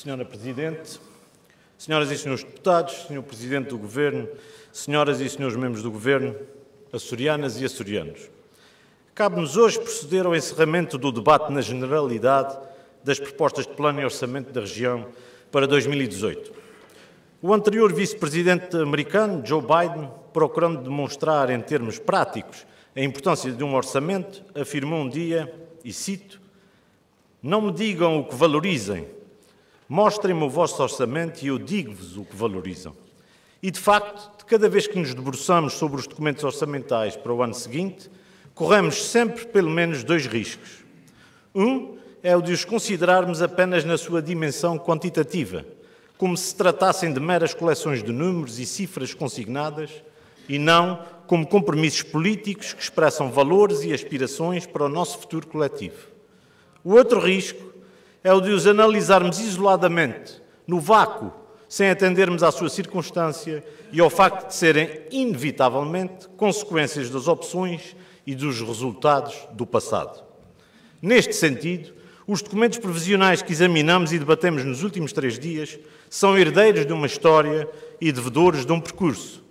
Senhora Presidente, senhoras e senhores deputados, senhor Presidente do Governo, senhoras e senhores membros do Governo, açorianas e açorianos. Cabe-nos hoje proceder ao encerramento do debate na generalidade das propostas de plano e orçamento da região para 2018. O anterior vice-presidente americano, Joe Biden, procurando demonstrar em termos práticos a importância de um orçamento, afirmou um dia, e cito, "Não me digam o que valorizem, mostrem-me o vosso orçamento e eu digo-vos o que valorizam." E, de facto, de cada vez que nos debruçamos sobre os documentos orçamentais para o ano seguinte, corremos sempre pelo menos dois riscos. Um é o de os considerarmos apenas na sua dimensão quantitativa, como se tratassem de meras coleções de números e cifras consignadas, e não como compromissos políticos que expressam valores e aspirações para o nosso futuro coletivo. O outro risco é o de os analisarmos isoladamente, no vácuo, sem atendermos à sua circunstância e ao facto de serem, inevitavelmente, consequências das opções e dos resultados do passado. Neste sentido, os documentos previsionais que examinamos e debatemos nos últimos 3 dias são herdeiros de uma história e devedores de um percurso.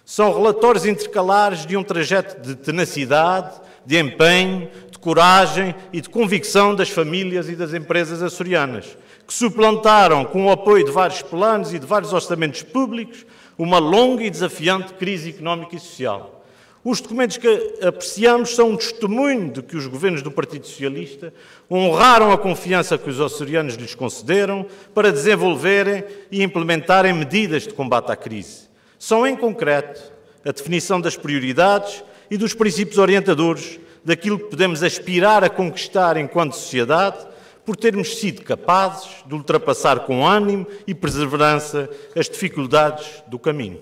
São relatórios intercalares de um trajeto de tenacidade, de empenho, de coragem e de convicção das famílias e das empresas açorianas, que suplantaram, com o apoio de vários planos e de vários orçamentos públicos, uma longa e desafiante crise económica e social. Os documentos que apreciamos são um testemunho de que os governos do Partido Socialista honraram a confiança que os açorianos lhes concederam para desenvolverem e implementarem medidas de combate à crise. São, em concreto, a definição das prioridades e dos princípios orientadores daquilo que podemos aspirar a conquistar enquanto sociedade, por termos sido capazes de ultrapassar com ânimo e perseverança as dificuldades do caminho.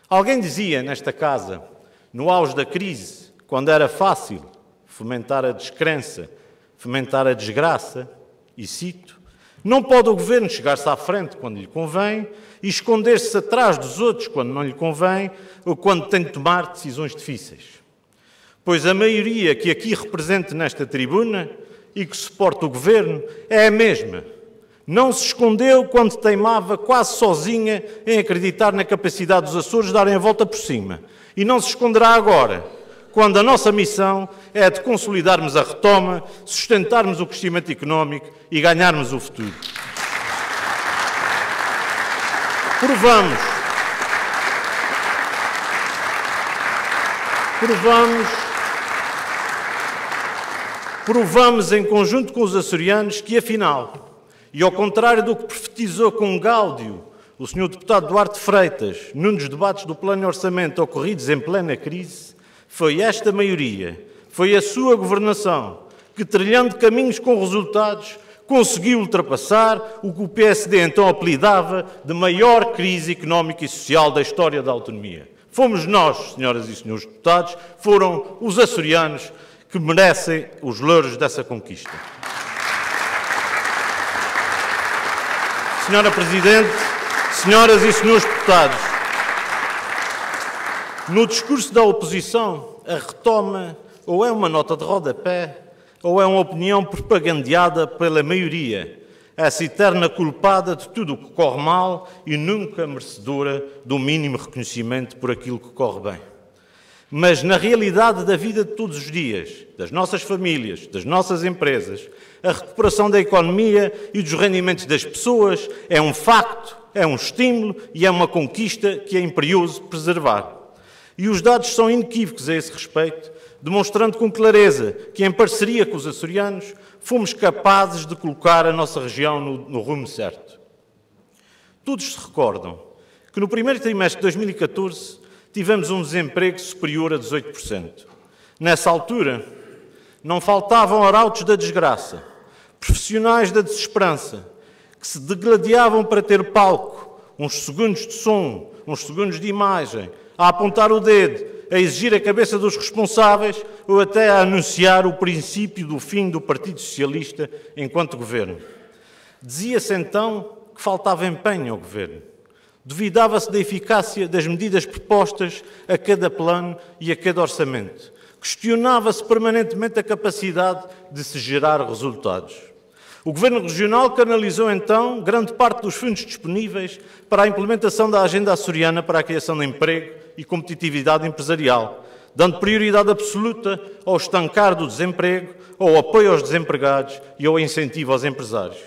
Alguém dizia nesta casa, no auge da crise, quando era fácil fomentar a descrença, fomentar a desgraça, e cito, "Não pode o Governo chegar-se à frente quando lhe convém e esconder-se atrás dos outros quando não lhe convém ou quando tem de tomar decisões difíceis. Pois a maioria que aqui represente nesta tribuna e que suporta o Governo é a mesma. Não se escondeu quando teimava quase sozinha em acreditar na capacidade dos Açores de darem a volta por cima. E não se esconderá agora, quando a nossa missão é a de consolidarmos a retoma, sustentarmos o crescimento económico e ganharmos o futuro. Provamos em conjunto com os açorianos que, afinal, e ao contrário do que profetizou com gáudio o Sr. Deputado Duarte Freitas, num dos debates do Plano de Orçamento ocorridos em plena crise, foi esta maioria, foi a sua governação, que, trilhando caminhos com resultados, conseguiu ultrapassar o que o PSD então apelidava de maior crise económica e social da história da autonomia. Fomos nós, senhoras e senhores deputados, foram os açorianos que merecem os louros dessa conquista. Senhora Presidente, senhoras e senhores deputados, no discurso da oposição, a retoma ou é uma nota de rodapé ou é uma opinião propagandeada pela maioria, essa eterna culpada de tudo o que corre mal e nunca merecedora do mínimo reconhecimento por aquilo que corre bem. Mas, na realidade da vida de todos os dias, das nossas famílias, das nossas empresas, a recuperação da economia e dos rendimentos das pessoas é um facto, é um estímulo e é uma conquista que é imperioso preservar. E os dados são inequívocos a esse respeito, demonstrando com clareza que, em parceria com os açorianos, fomos capazes de colocar a nossa região no rumo certo. Todos se recordam que no primeiro trimestre de 2014 tivemos um desemprego superior a 18%. Nessa altura, não faltavam arautos da desgraça, profissionais da desesperança, que se degladiavam para ter palco, uns segundos de som, uns segundos de imagem, a apontar o dedo, a exigir a cabeça dos responsáveis ou até a anunciar o princípio do fim do Partido Socialista enquanto governo. Dizia-se então que faltava empenho ao governo. Duvidava-se da eficácia das medidas propostas a cada plano e a cada orçamento. Questionava-se permanentemente a capacidade de se gerar resultados. O Governo Regional canalizou, então, grande parte dos fundos disponíveis para a implementação da Agenda Açoriana para a criação de emprego e competitividade empresarial, dando prioridade absoluta ao estancar do desemprego, ao apoio aos desempregados e ao incentivo aos empresários.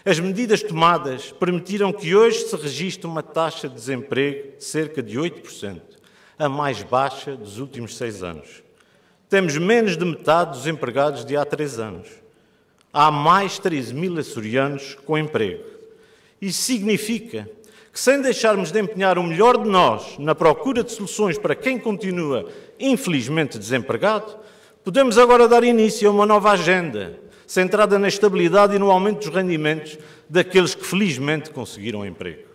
As medidas tomadas permitiram que hoje se registre uma taxa de desemprego de cerca de 8%, a mais baixa dos últimos 6 anos. Temos menos de metade dos empregados de há 3 anos. Há mais 13 mil açorianos com emprego. Isso significa que, sem deixarmos de empenhar o melhor de nós na procura de soluções para quem continua infelizmente desempregado, podemos agora dar início a uma nova agenda, centrada na estabilidade e no aumento dos rendimentos daqueles que felizmente conseguiram emprego.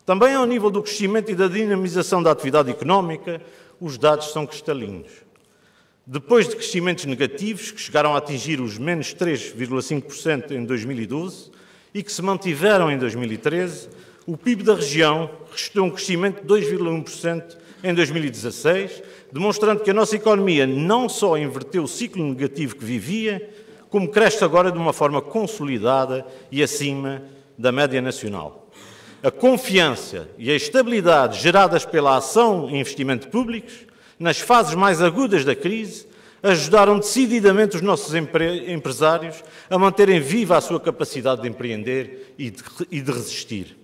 Também ao nível do crescimento e da dinamização da atividade económica, os dados são cristalinos. Depois de crescimentos negativos, que chegaram a atingir os menos 3,5% em 2012 e que se mantiveram em 2013, o PIB da região registrou um crescimento de 2,1% em 2016, demonstrando que a nossa economia não só inverteu o ciclo negativo que vivia, como cresce agora de uma forma consolidada e acima da média nacional. A confiança e a estabilidade geradas pela ação e investimento públicos, nas fases mais agudas da crise, ajudaram decididamente os nossos empresários a manterem viva a sua capacidade de empreender e de resistir.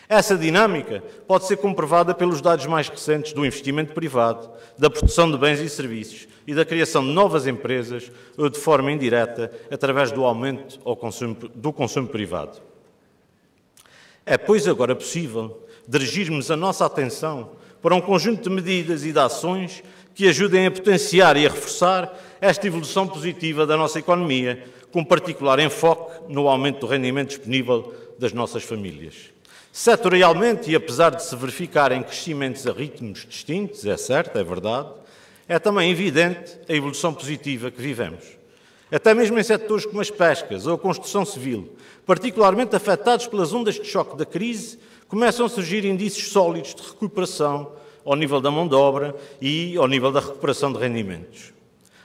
Essa dinâmica pode ser comprovada pelos dados mais recentes do investimento privado, da produção de bens e serviços e da criação de novas empresas ou de forma indireta através do aumento do consumo privado. É, pois, agora possível dirigirmos a nossa atenção para um conjunto de medidas e de ações que ajudem a potenciar e a reforçar esta evolução positiva da nossa economia, com particular enfoque no aumento do rendimento disponível das nossas famílias. Setorialmente, e apesar de se verificarem crescimentos a ritmos distintos, é certo, é verdade, é também evidente a evolução positiva que vivemos. Até mesmo em setores como as pescas ou a construção civil, particularmente afetados pelas ondas de choque da crise, começam a surgir indícios sólidos de recuperação ao nível da mão de obra e ao nível da recuperação de rendimentos.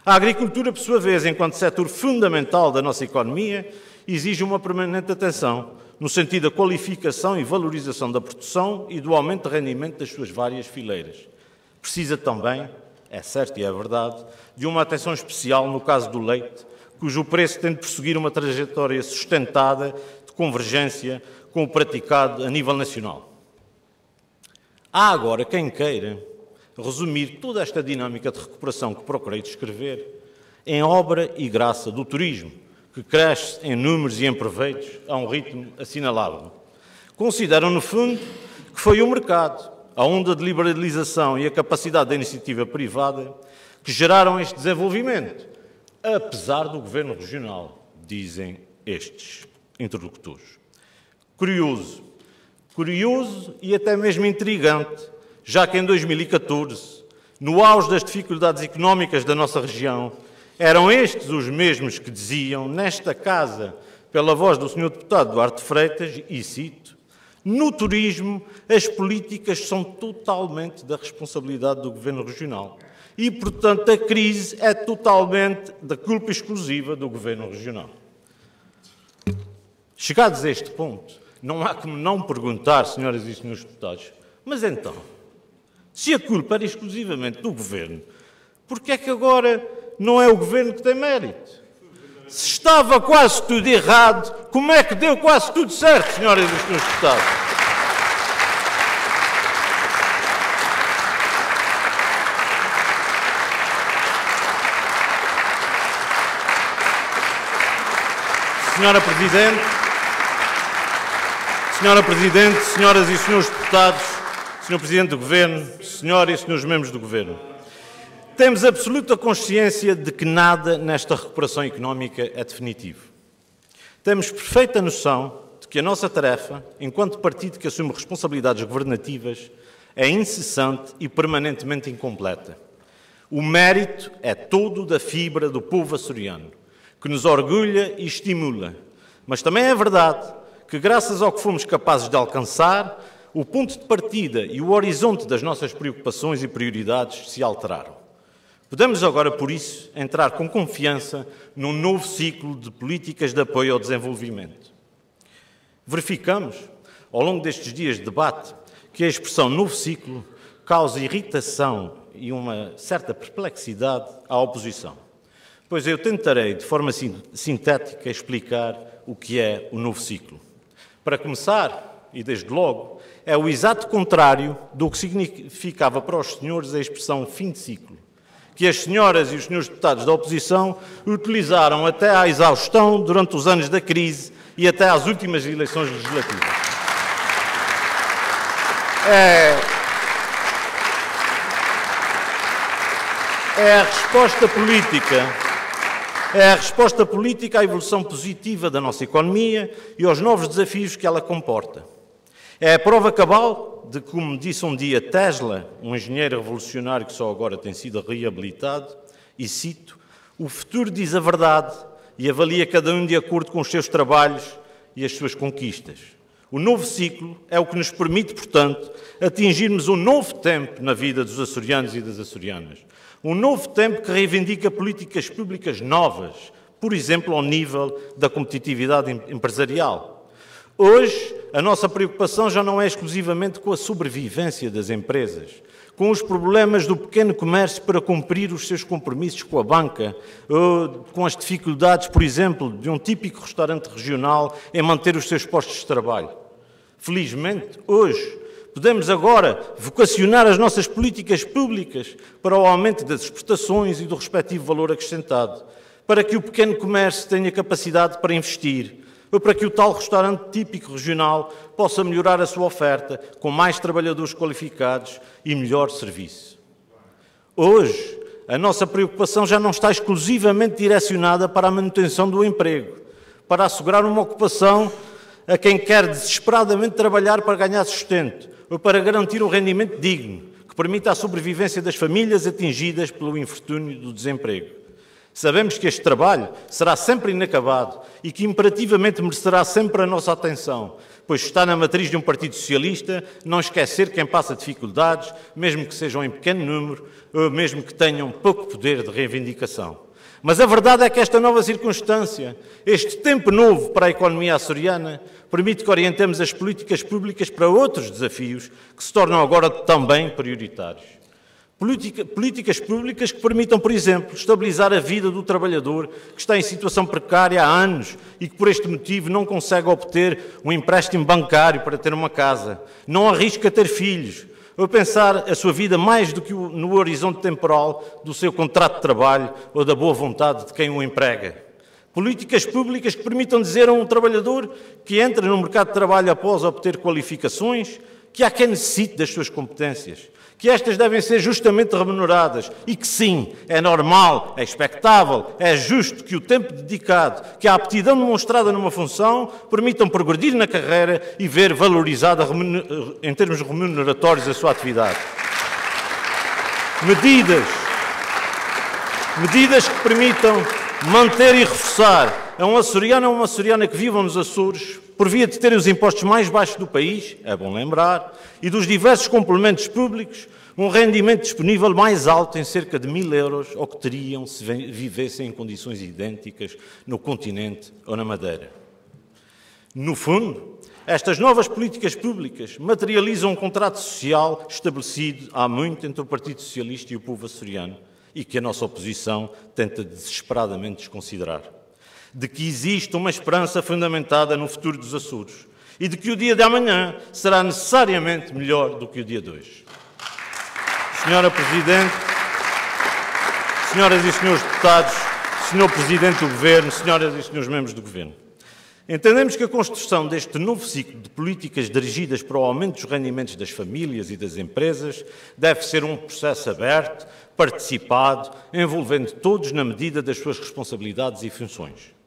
A agricultura, por sua vez, enquanto setor fundamental da nossa economia, exige uma permanente atenção no sentido da qualificação e valorização da produção e do aumento de rendimento das suas várias fileiras. Precisa também, é certo e é verdade, de uma atenção especial no caso do leite, cujo preço tem de prosseguir uma trajetória sustentada de convergência com o praticado a nível nacional. Há agora quem queira resumir toda esta dinâmica de recuperação que procurei descrever em obra e graça do turismo, que cresce em números e em proveitos a um ritmo assinalável. Consideram, no fundo, que foi o mercado, a onda de liberalização e a capacidade da iniciativa privada que geraram este desenvolvimento, apesar do Governo Regional, dizem estes interlocutores. Curioso e até mesmo intrigante, já que em 2014, no auge das dificuldades económicas da nossa região, eram estes os mesmos que diziam, nesta casa, pela voz do Sr. Deputado Duarte Freitas, e cito, no turismo as políticas são totalmente da responsabilidade do Governo Regional e, portanto, a crise é totalmente da culpa exclusiva do Governo Regional. Chegados a este ponto, não há como não perguntar, senhoras e senhores deputados, mas então, se a culpa era exclusivamente do Governo, por que é que agora não é o Governo que tem mérito? Se estava quase tudo errado, como é que deu quase tudo certo, senhoras e senhores deputados? Senhora Presidente, senhoras e senhores deputados, Senhor Presidente do Governo, senhoras e senhores membros do Governo, temos absoluta consciência de que nada nesta recuperação económica é definitivo. Temos perfeita noção de que a nossa tarefa, enquanto partido que assume responsabilidades governativas, é incessante e permanentemente incompleta. O mérito é todo da fibra do povo açoriano, que nos orgulha e estimula. Mas também é verdade que, graças ao que fomos capazes de alcançar, o ponto de partida e o horizonte das nossas preocupações e prioridades se alteraram. Podemos agora, por isso, entrar com confiança num novo ciclo de políticas de apoio ao desenvolvimento. Verificamos, ao longo destes dias de debate, que a expressão novo ciclo causa irritação e uma certa perplexidade à oposição. Pois eu tentarei, de forma sintética, explicar o que é o novo ciclo. Para começar, e desde logo, é o exato contrário do que significava para os senhores a expressão fim de ciclo, que as senhoras e os senhores deputados da oposição utilizaram até à exaustão durante os anos da crise e até às últimas eleições legislativas. É a resposta política à evolução positiva da nossa economia e aos novos desafios que ela comporta. É a prova cabal de, como disse um dia Tesla, um engenheiro revolucionário que só agora tem sido reabilitado, e cito, o futuro diz a verdade e avalia cada um de acordo com os seus trabalhos e as suas conquistas. O novo ciclo é o que nos permite, portanto, atingirmos um novo tempo na vida dos açorianos e das açorianas. Um novo tempo que reivindica políticas públicas novas, por exemplo, ao nível da competitividade empresarial. Hoje, a nossa preocupação já não é exclusivamente com a sobrevivência das empresas, com os problemas do pequeno comércio para cumprir os seus compromissos com a banca, ou com as dificuldades, por exemplo, de um típico restaurante regional em manter os seus postos de trabalho. Felizmente, hoje, podemos agora vocacionar as nossas políticas públicas para o aumento das exportações e do respectivo valor acrescentado, para que o pequeno comércio tenha capacidade para investir, ou para que o tal restaurante típico regional possa melhorar a sua oferta com mais trabalhadores qualificados e melhor serviço. Hoje, a nossa preocupação já não está exclusivamente direcionada para a manutenção do emprego, para assegurar uma ocupação a quem quer desesperadamente trabalhar para ganhar sustento, ou para garantir um rendimento digno, que permita a sobrevivência das famílias atingidas pelo infortúnio do desemprego. Sabemos que este trabalho será sempre inacabado e que imperativamente merecerá sempre a nossa atenção, pois está na matriz de um Partido Socialista não esquecer quem passa dificuldades, mesmo que sejam em pequeno número, ou mesmo que tenham pouco poder de reivindicação. Mas a verdade é que esta nova circunstância, este tempo novo para a economia açoriana, permite que orientemos as políticas públicas para outros desafios que se tornam agora também prioritários. Políticas públicas que permitam, por exemplo, estabilizar a vida do trabalhador que está em situação precária há anos e que, por este motivo, não consegue obter um empréstimo bancário para ter uma casa, não arrisca ter filhos, ou pensar a sua vida mais do que no horizonte temporal do seu contrato de trabalho ou da boa vontade de quem o emprega. Políticas públicas que permitam dizer a um trabalhador que entra no mercado de trabalho após obter qualificações que há quem necessite das suas competências, que estas devem ser justamente remuneradas e que sim, é normal, é expectável, é justo que o tempo dedicado, que a aptidão demonstrada numa função permitam progredir na carreira e ver valorizada em termos remuneratórios a sua atividade. Medidas que permitam manter e reforçar a um açoriano ou uma açoriana que vivam nos Açores, por via de terem os impostos mais baixos do país, é bom lembrar, e dos diversos complementos públicos, um rendimento disponível mais alto em cerca de 1.000 euros ao que teriam se vivessem em condições idênticas no continente ou na Madeira. No fundo, estas novas políticas públicas materializam um contrato social estabelecido há muito entre o Partido Socialista e o povo açoriano e que a nossa oposição tenta desesperadamente desconsiderar. De que existe uma esperança fundamentada no futuro dos Açores e de que o dia de amanhã será necessariamente melhor do que o dia de hoje. Senhora Presidente, senhoras e senhores deputados, Senhor Presidente do Governo, senhoras e senhores membros do Governo, entendemos que a construção deste novo ciclo de políticas dirigidas para o aumento dos rendimentos das famílias e das empresas deve ser um processo aberto, participado, envolvendo todos na medida das suas responsabilidades e funções.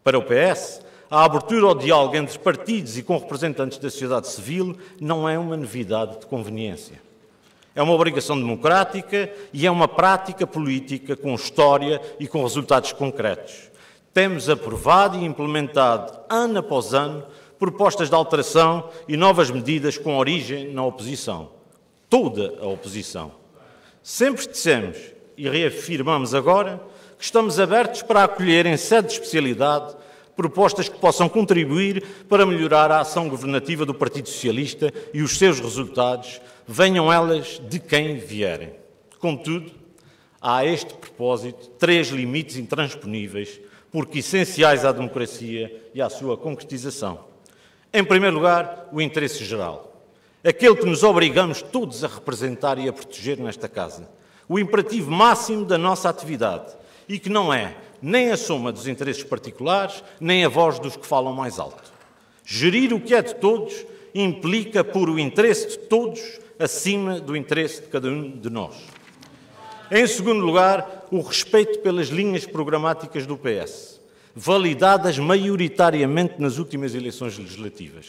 Para o PS, a abertura ao diálogo entre partidos e com representantes da sociedade civil não é uma novidade de conveniência. É uma obrigação democrática e é uma prática política com história e com resultados concretos. Temos aprovado e implementado, ano após ano, propostas de alteração e novas medidas com origem na oposição. Toda a oposição. Sempre dissemos e reafirmamos agora que estamos abertos para acolher em sede de especialidade propostas que possam contribuir para melhorar a ação governativa do Partido Socialista e os seus resultados, venham elas de quem vierem. Contudo, há a este propósito 3 limites intransponíveis, porque essenciais à democracia e à sua concretização. Em primeiro lugar, o interesse geral, aquele que nos obrigamos todos a representar e a proteger nesta casa, o imperativo máximo da nossa atividade e que não é nem a soma dos interesses particulares, nem a voz dos que falam mais alto. Gerir o que é de todos implica pôr o interesse de todos acima do interesse de cada um de nós. Em segundo lugar, o respeito pelas linhas programáticas do PS, validadas maioritariamente nas últimas eleições legislativas.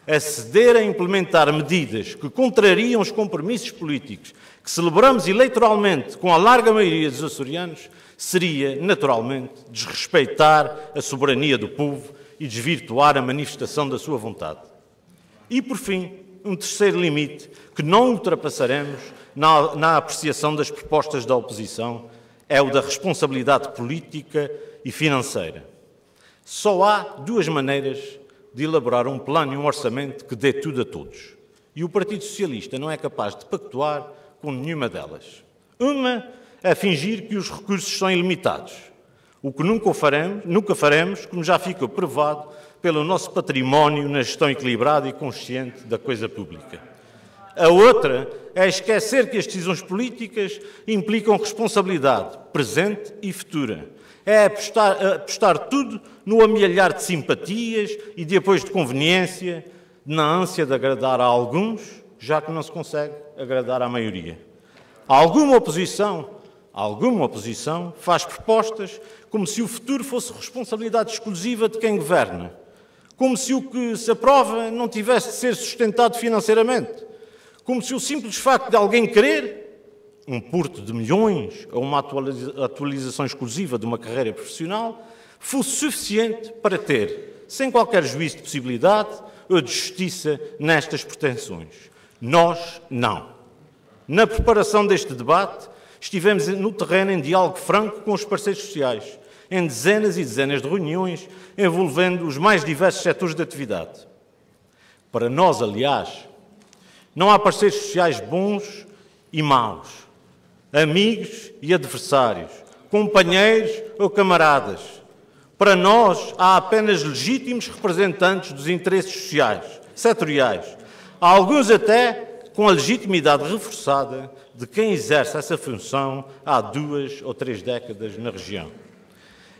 Aceder a implementar medidas que contrariam os compromissos políticos que celebramos eleitoralmente com a larga maioria dos açorianos seria, naturalmente, desrespeitar a soberania do povo e desvirtuar a manifestação da sua vontade. E, por fim, um terceiro limite que não ultrapassaremos na apreciação das propostas da oposição é o da responsabilidade política e financeira. Só há 2 maneiras de elaborar um plano e um orçamento que dê tudo a todos. E o Partido Socialista não é capaz de pactuar com nenhuma delas. Uma é fingir que os recursos são ilimitados, o que nunca faremos, como já fica provado pelo nosso património na gestão equilibrada e consciente da coisa pública. A outra é esquecer que as decisões políticas implicam responsabilidade presente e futura. É apostar tudo no amealhar de simpatias e de apoios de conveniência, na ânsia de agradar a alguns, já que não se consegue agradar à maioria. Alguma oposição faz propostas como se o futuro fosse responsabilidade exclusiva de quem governa, como se o que se aprova não tivesse de ser sustentado financeiramente, como se o simples facto de alguém querer um porto de milhões ou uma atualização exclusiva de uma carreira profissional fosse suficiente para ter, sem qualquer juízo de possibilidade ou de justiça, nestas pretensões. Nós, não. Na preparação deste debate, estivemos no terreno em diálogo franco com os parceiros sociais, em dezenas e dezenas de reuniões envolvendo os mais diversos setores de atividade. Para nós, aliás, não há parceiros sociais bons e maus, amigos e adversários, companheiros ou camaradas. Para nós, há apenas legítimos representantes dos interesses sociais, setoriais, alguns até com a legitimidade reforçada de quem exerce essa função há 2 ou 3 décadas na região.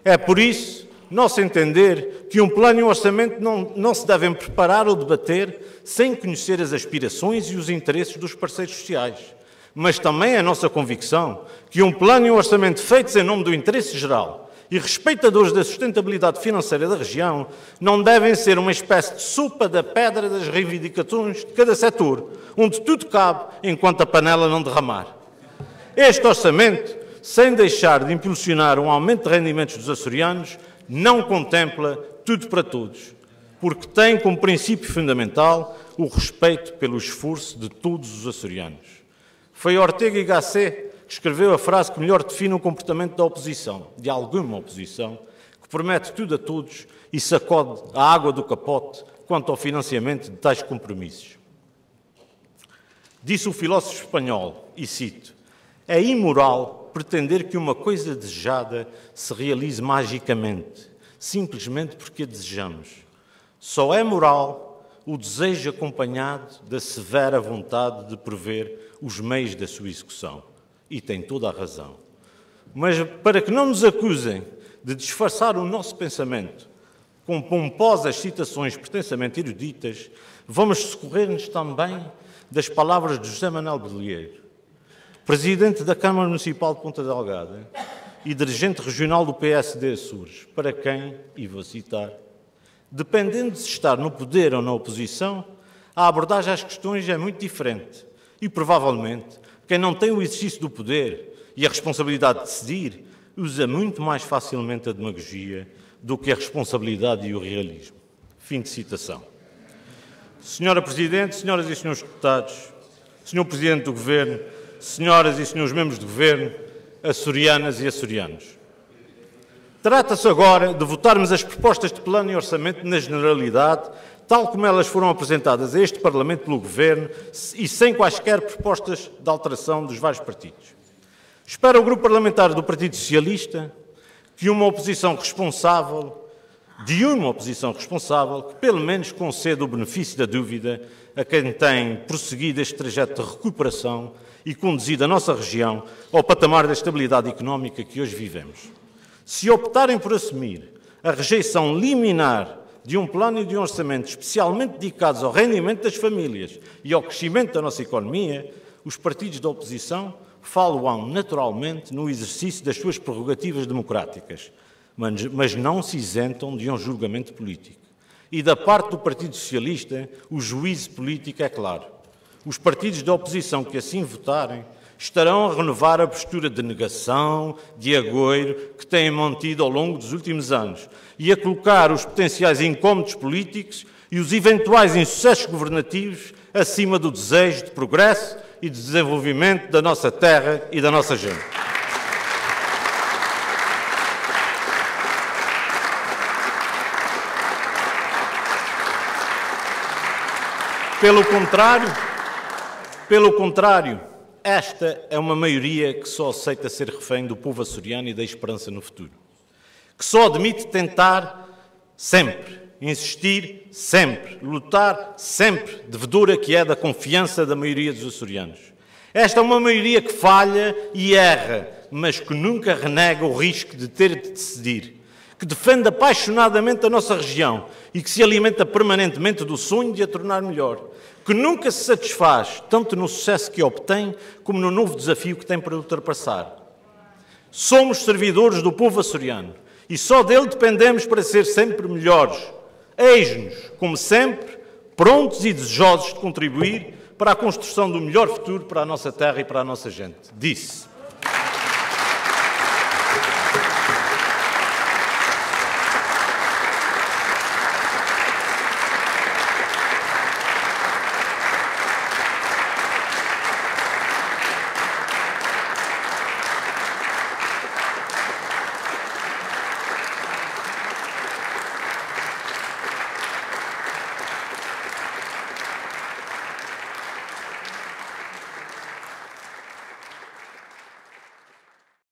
É por isso, nosso entender, que um plano e um orçamento não se devem preparar ou debater sem conhecer as aspirações e os interesses dos parceiros sociais. Mas também é nossa convicção que um plano e um orçamento feitos em nome do interesse geral e respeitadores da sustentabilidade financeira da região não devem ser uma espécie de sopa da pedra das reivindicações de cada setor, onde tudo cabe enquanto a panela não derramar. Este orçamento, sem deixar de impulsionar um aumento de rendimentos dos açorianos, não contempla tudo para todos, porque tem como princípio fundamental o respeito pelo esforço de todos os açorianos. Foi Ortega y Gasset que escreveu a frase que melhor define o comportamento da oposição, de alguma oposição, que promete tudo a todos e sacode a água do capote quanto ao financiamento de tais compromissos. Disse o filósofo espanhol, e cito, é imoral pretender que uma coisa desejada se realize magicamente, simplesmente porque a desejamos. Só é moral o desejo acompanhado da severa vontade de prever os meios da sua execução. E tem toda a razão. Mas para que não nos acusem de disfarçar o nosso pensamento com pomposas citações pretensamente eruditas, vamos socorrer-nos também das palavras de José Manuel Bolieiro, presidente da Câmara Municipal de Ponta Delgada e dirigente regional do PSD Açores, para quem, e vou citar, dependendo de se estar no poder ou na oposição, a abordagem às questões é muito diferente e, provavelmente, quem não tem o exercício do poder e a responsabilidade de decidir usa muito mais facilmente a demagogia do que a responsabilidade e o realismo. Fim de citação. Senhora Presidente, senhoras e senhores deputados, Senhor Presidente do Governo, senhoras e senhores membros do Governo, açorianas e açorianos. Trata-se agora de votarmos as propostas de plano e orçamento na generalidade, tal como elas foram apresentadas a este Parlamento pelo Governo e sem quaisquer propostas de alteração dos vários partidos. Espera o Grupo Parlamentar do Partido Socialista de uma oposição responsável, que pelo menos conceda o benefício da dúvida a quem tem prosseguido este trajeto de recuperação e conduzido a nossa região ao patamar da estabilidade económica que hoje vivemos. Se optarem por assumir a rejeição liminar de um plano e de um orçamento especialmente dedicados ao rendimento das famílias e ao crescimento da nossa economia, os partidos da oposição falam naturalmente no exercício das suas prerrogativas democráticas, mas não se isentam de um julgamento político. E da parte do Partido Socialista, o juízo político é claro. Os partidos da oposição que assim votarem estarão a renovar a postura de negação, de agouro, que têm mantido ao longo dos últimos anos e a colocar os potenciais incómodos políticos e os eventuais insucessos governativos acima do desejo de progresso e de desenvolvimento da nossa terra e da nossa gente. Pelo contrário, esta é uma maioria que só aceita ser refém do povo açoriano e da esperança no futuro. Que só admite tentar sempre, insistir sempre, lutar sempre, devedora que é da confiança da maioria dos açorianos. Esta é uma maioria que falha e erra, mas que nunca renega o risco de ter de decidir, que defende apaixonadamente a nossa região e que se alimenta permanentemente do sonho de a tornar melhor, que nunca se satisfaz tanto no sucesso que obtém como no novo desafio que tem para ultrapassar. Somos servidores do povo açoriano e só dele dependemos para ser sempre melhores. Eis-nos, como sempre, prontos e desejosos de contribuir para a construção do melhor futuro para a nossa terra e para a nossa gente. Disse.